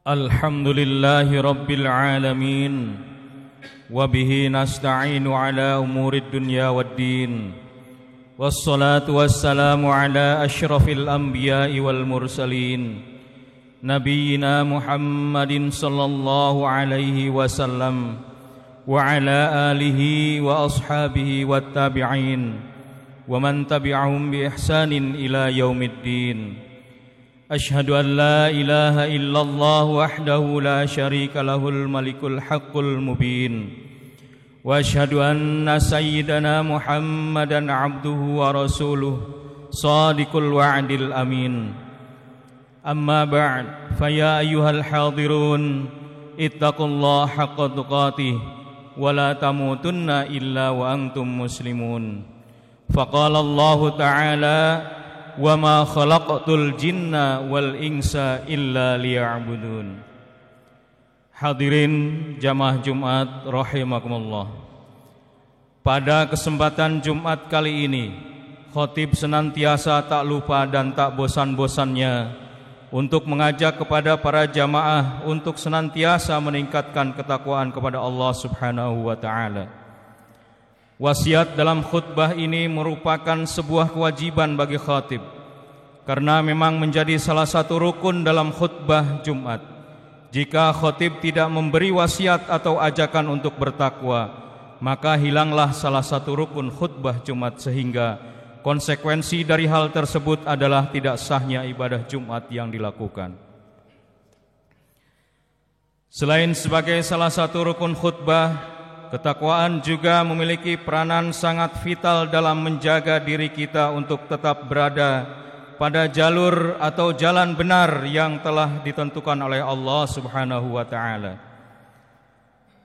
Alhamdulillahi Rabbil Alamin Wabihi nasta'inu ala umurid dunya waddin Wassalatu wassalamu ala ashrafil anbiya'i wal mursalin Nabiyyina Muhammadin sallallahu alaihi wasallam Wa ala alihi wa ashabihi wat tabi'in Wa man tabi'ahum bi ihsanin ila yaumiddin Ashhadu an la ilaha illallah wahdahu la syarika lahul malikul haqqul mubin Wa ashhadu anna sayyidana Muhammadan abduhu wa rasuluh Sadiqul wa'dil amin Amma ba'd Faya ayyuhal hadirun Ittaqullaha haqqa tuqatih Wa la tamutunna illa wa antum muslimun Faqala Allah ta'ala wa ma khalaqtul jinna wal insa illa liya'budun. Hadirin jamaah Jumat rahimakumullah. Pada kesempatan Jumat kali ini, khatib senantiasa tak lupa dan tak bosan-bosannya untuk mengajak kepada para jamaah untuk senantiasa meningkatkan ketakwaan kepada Allah Subhanahu wa taala. Wasiat dalam khutbah ini merupakan sebuah kewajiban bagi khatib karena memang menjadi salah satu rukun dalam khutbah Jumat. Jika khatib tidak memberi wasiat atau ajakan untuk bertakwa, maka hilanglah salah satu rukun khutbah Jumat sehingga konsekuensi dari hal tersebut adalah tidak sahnya ibadah Jumat yang dilakukan. Selain sebagai salah satu rukun khutbah, ketakwaan juga memiliki peranan sangat vital dalam menjaga diri kita untuk tetap berada pada jalur atau jalan benar yang telah ditentukan oleh Allah Subhanahu wa taala.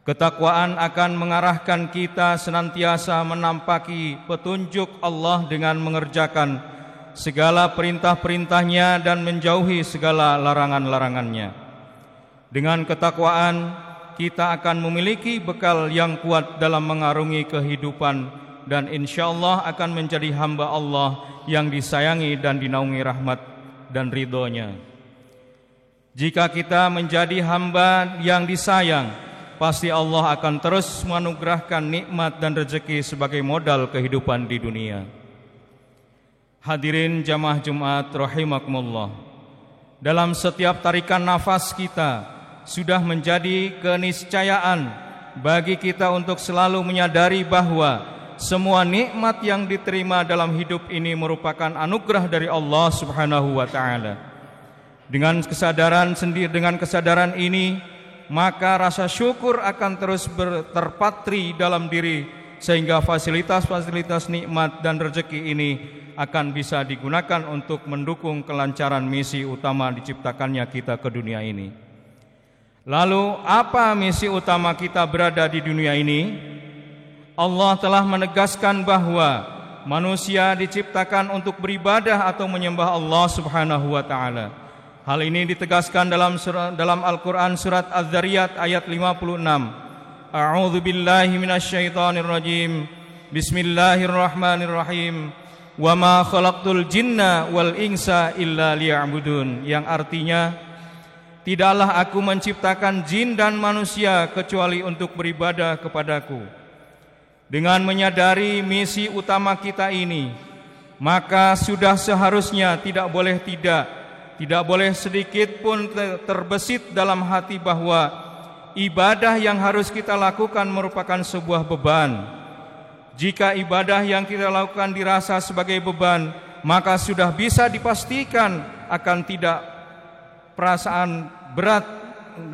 Ketakwaan akan mengarahkan kita senantiasa menampaki petunjuk Allah dengan mengerjakan segala perintah-perintahnya dan menjauhi segala larangan-larangannya. Dengan ketakwaan kita akan memiliki bekal yang kuat dalam mengarungi kehidupan dan insyaallah akan menjadi hamba Allah yang disayangi dan dinaungi rahmat dan ridhonya. Jika kita menjadi hamba yang disayang, pasti Allah akan terus menganugerahkan nikmat dan rezeki sebagai modal kehidupan di dunia. Hadirin jamaah Jumat rahimakumullah. Dalam setiap tarikan nafas kita sudah menjadi keniscayaan bagi kita untuk selalu menyadari bahwa semua nikmat yang diterima dalam hidup ini merupakan anugerah dari Allah Subhanahu wa taala. Dengan kesadaran ini, maka rasa syukur akan terus terpatri dalam diri sehingga fasilitas-fasilitas nikmat dan rezeki ini akan bisa digunakan untuk mendukung kelancaran misi utama diciptakannya kita ke dunia ini. Lalu apa misi utama kita berada di dunia ini? Allah telah menegaskan bahwa manusia diciptakan untuk beribadah atau menyembah Allah Subhanahu wa taala. Hal ini ditegaskan dalam Al-Qur'an surat Az-Zariyat ayat 56. A'udzu billahi minasyaitonir rajim. Bismillahirrahmanirrahim. Wa ma khalaqtul jinna wal insa illa liya'budun, yang artinya tidaklah aku menciptakan jin dan manusia kecuali untuk beribadah kepadaku. Dengan menyadari misi utama kita ini, maka sudah seharusnya tidak boleh sedikit pun terbesit dalam hati bahwa ibadah yang harus kita lakukan merupakan sebuah beban. Jika ibadah yang kita lakukan dirasa sebagai beban, maka sudah bisa dipastikan akan tidak perasaan berat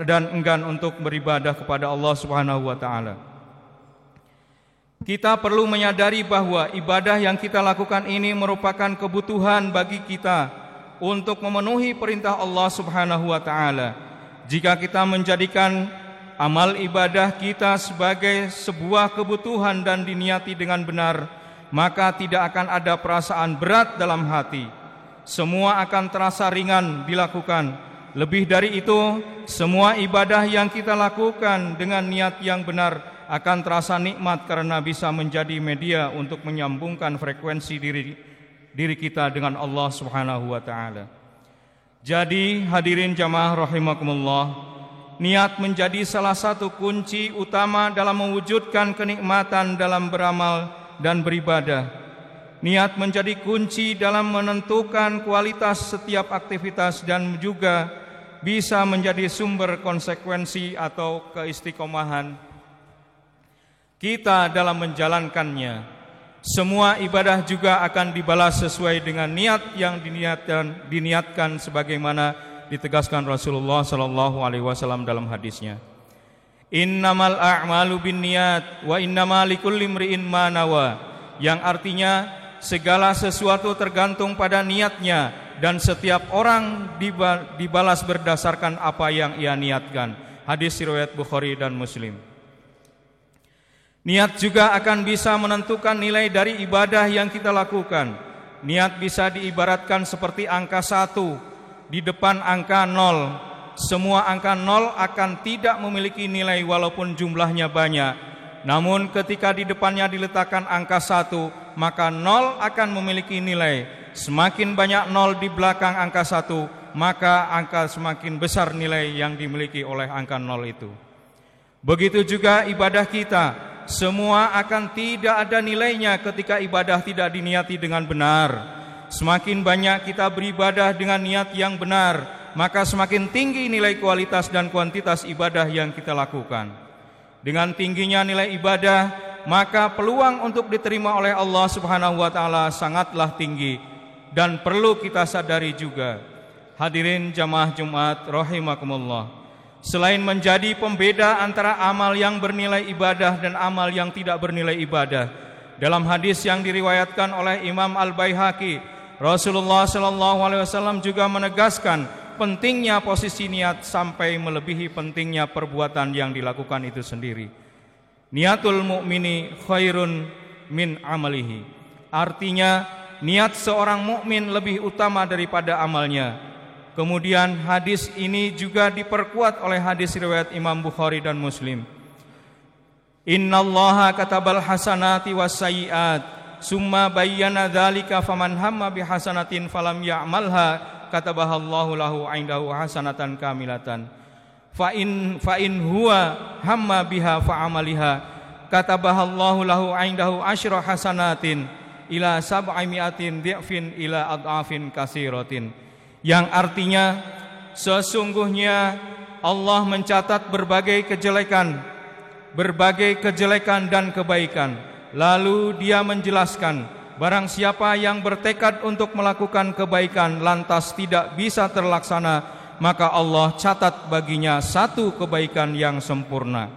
dan enggan untuk beribadah kepada Allah Subhanahu wa taala. Kita perlu menyadari bahwa ibadah yang kita lakukan ini merupakan kebutuhan bagi kita untuk memenuhi perintah Allah Subhanahu wa taala. Jika kita menjadikan amal ibadah kita sebagai sebuah kebutuhan dan diniati dengan benar, maka tidak akan ada perasaan berat dalam hati. Semua akan terasa ringan dilakukan. Lebih dari itu, semua ibadah yang kita lakukan dengan niat yang benar akan terasa nikmat karena bisa menjadi media untuk menyambungkan frekuensi diri kita dengan Allah Subhanahu wa taala. Jadi hadirin jamaah rahimakumullah, niat menjadi salah satu kunci utama dalam mewujudkan kenikmatan dalam beramal dan beribadah. Niat menjadi kunci dalam menentukan kualitas setiap aktivitas dan juga bisa menjadi sumber konsekuensi atau keistiqomahan kita dalam menjalankannya. Semua ibadah juga akan dibalas sesuai dengan niat yang diniatkan sebagaimana ditegaskan Rasulullah sallallahu alaihi wasallam dalam hadisnya. Innamal a'malu binniyat wa innamal likulli imri'in ma nawa, yang artinya segala sesuatu tergantung pada niatnya dan setiap orang dibalas berdasarkan apa yang ia niatkan. Hadis riwayat Bukhari dan Muslim. Niat juga akan bisa menentukan nilai dari ibadah yang kita lakukan. Niat bisa diibaratkan seperti angka 1 di depan angka 0. Semua angka 0 akan tidak memiliki nilai walaupun jumlahnya banyak. Namun ketika di depannya diletakkan angka 1, maka 0 akan memiliki nilai. Semakin banyak 0 di belakang angka 1, maka angka semakin besar nilai yang dimiliki oleh angka 0 itu. Begitu juga ibadah kita. Semua akan tidak ada nilainya ketika ibadah tidak diniati dengan benar. Semakin banyak kita beribadah dengan niat yang benar, maka semakin tinggi nilai kualitas dan kuantitas ibadah yang kita lakukan. Dengan tingginya nilai ibadah, maka peluang untuk diterima oleh Allah Subhanahu wa taala sangatlah tinggi dan perlu kita sadari juga. Hadirin jamaah Jumat rahimakumullah. Selain menjadi pembeda antara amal yang bernilai ibadah dan amal yang tidak bernilai ibadah, dalam hadis yang diriwayatkan oleh Imam Al-Baihaqi, Rasulullah SAW juga menegaskan pentingnya posisi niat sampai melebihi pentingnya perbuatan yang dilakukan itu sendiri. Niatul mu'mini khairun min amalihi. Artinya niat seorang mukmin lebih utama daripada amalnya. Kemudian hadis ini juga diperkuat oleh hadis riwayat Imam Bukhari dan Muslim. Innallaha katabal hasanati was sayyiat, summa bayyana dzalika faman hamma bihasanatin falam ya'malha katabahallahu lahu 'indahu hasanatan kamilatan. Fa in huwa hamma biha fa'amaliha katabahallahu lahu 'indahu asyra hasanatin ila sab'imi'atin dhi'fin ila ad'afin katsiratin. Yang artinya sesungguhnya Allah mencatat berbagai kejelekan dan kebaikan. Lalu Dia menjelaskan, barang siapa yang bertekad untuk melakukan kebaikan lantas tidak bisa terlaksana, maka Allah catat baginya satu kebaikan yang sempurna.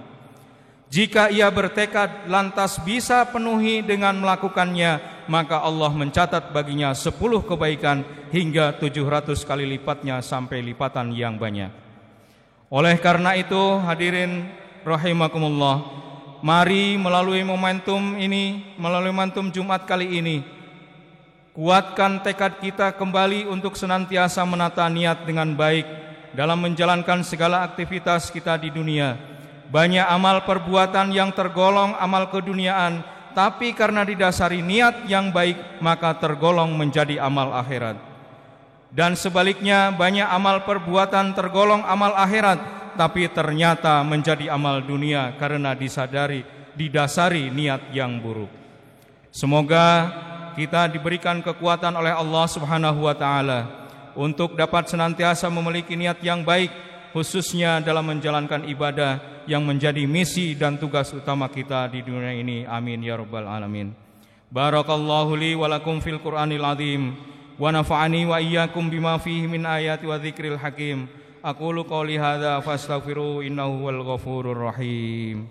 Jika ia bertekad lantas bisa penuhi dengan melakukannya, maka Allah mencatat baginya 10 kebaikan hingga 700 kali lipatnya sampai lipatan yang banyak. Oleh karena itu, hadirin rahimakumullah, mari melalui momentum Jumat kali ini, kuatkan tekad kita kembali untuk senantiasa menata niat dengan baik dalam menjalankan segala aktivitas kita di dunia. Banyak amal perbuatan yang tergolong amal keduniaan, tapi karena didasari niat yang baik, maka tergolong menjadi amal akhirat. Dan sebaliknya, banyak amal perbuatan tergolong amal akhirat, tapi ternyata menjadi amal dunia karena didasari niat yang buruk. Semoga kita diberikan kekuatan oleh Allah Subhanahu wa taala untuk dapat senantiasa memiliki niat yang baik, khususnya dalam menjalankan ibadah yang menjadi misi dan tugas utama kita di dunia ini. Amin ya rabbal alamin. Barakallahu li wa lakum fil Qur'anil azim wa nafa'ani wa iyyakum bima fihi min ayati wa dzikril hakim. Aqulu qouli hadza fastaghfiru innahu huwal ghafurur rahim.